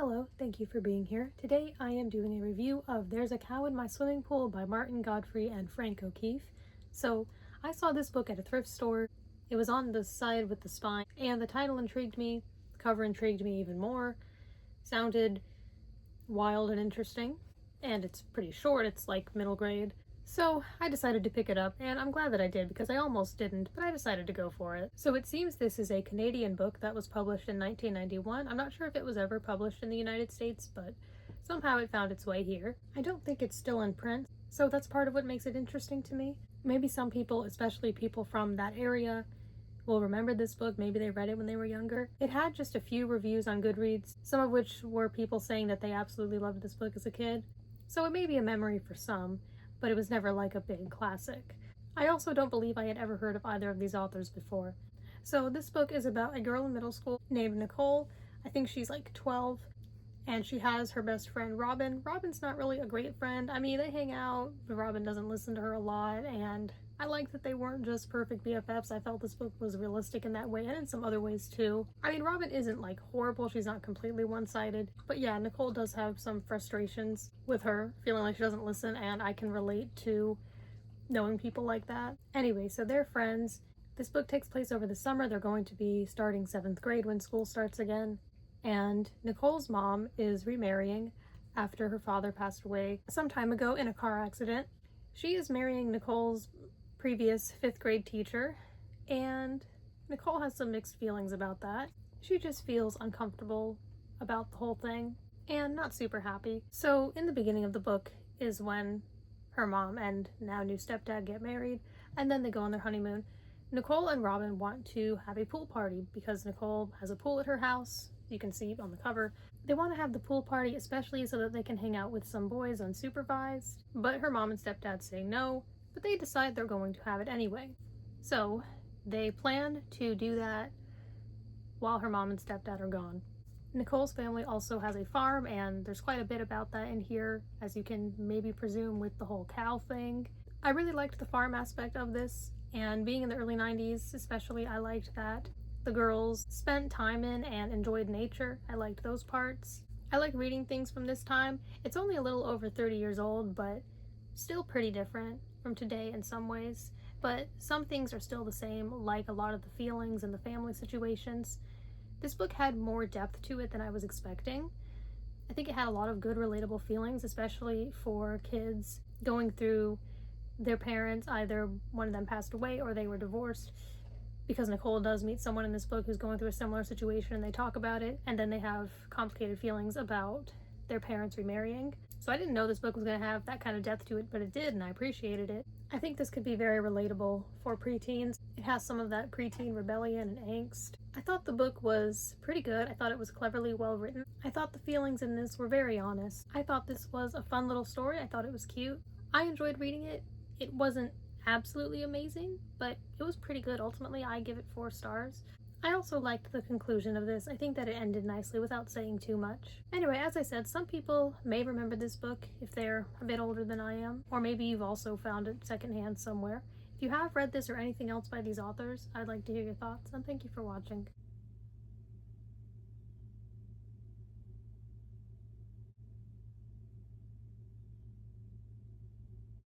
Hello, thank you for being here. Today I am doing a review of There's a Cow in My Swimming Pool by Martin Godfrey and Frank O'Keefe. So, I saw this book at a thrift store. It was on the side with the spine, and the title intrigued me, the cover intrigued me even more. Sounded wild and interesting, and it's pretty short, it's like middle grade. So I decided to pick it up, and I'm glad that I did because I almost didn't, but I decided to go for it. So it seems this is a Canadian book that was published in 1991. I'm not sure if it was ever published in the United States, but somehow it found its way here. I don't think it's still in print, so that's part of what makes it interesting to me. Maybe some people, especially people from that area, will remember this book. Maybe they read it when they were younger. It had just a few reviews on Goodreads, some of which were people saying that they absolutely loved this book as a kid. So it may be a memory for some, but it was never like a big classic. I also don't believe I had ever heard of either of these authors before. So this book is about a girl in middle school named Nicole. I think she's like 12, and she has her best friend Robin. Robin's not really a great friend. I mean, they hang out, but Robin doesn't listen to her a lot, and I like that they weren't just perfect BFFs. I felt this book was realistic in that way, and in some other ways too. I mean, Robin isn't like horrible, she's not completely one-sided, but yeah, Nicole does have some frustrations with her, feeling like she doesn't listen, and I can relate to knowing people like that. Anyway, so they're friends. This book takes place over the summer. They're going to be starting 7th grade when school starts again. And Nicole's mom is remarrying after her father passed away some time ago in a car accident. She is marrying Nicole's previous 5th grade teacher, and Nicole has some mixed feelings about that. She just feels uncomfortable about the whole thing and not super happy. So in the beginning of the book is when her mom and now new stepdad get married, and then they go on their honeymoon. Nicole and Robin want to have a pool party because Nicole has a pool at her house. You can see on the cover. They want to have the pool party especially so that they can hang out with some boys unsupervised, but her mom and stepdad say no, but they decide they're going to have it anyway. So they plan to do that while her mom and stepdad are gone. Nicole's family also has a farm, and there's quite a bit about that in here, as you can maybe presume with the whole cow thing. I really liked the farm aspect of this, and being in the early 90s especially, I liked that the girls spent time in and enjoyed nature. I liked those parts. I like reading things from this time. It's only a little over 30 years old, but still pretty different from today in some ways. But some things are still the same, like a lot of the feelings and the family situations. This book had more depth to it than I was expecting. I think it had a lot of good relatable feelings, especially for kids going through their parents, either one of them passed away or they were divorced, because Nicole does meet someone in this book who's going through a similar situation and they talk about it, and then they have complicated feelings about their parents remarrying. So I didn't know this book was going to have that kind of depth to it, but it did, and I appreciated it. I think this could be very relatable for preteens. It has some of that preteen rebellion and angst. I thought the book was pretty good. I thought it was cleverly well written. I thought the feelings in this were very honest. I thought this was a fun little story. I thought it was cute. I enjoyed reading it. It wasn't absolutely amazing, but it was pretty good. Ultimately, I give it 4 stars. I also liked the conclusion of this. I think that it ended nicely without saying too much. Anyway, as I said, some people may remember this book if they're a bit older than I am, or maybe you've also found it secondhand somewhere. If you have read this or anything else by these authors, I'd like to hear your thoughts, and thank you for watching.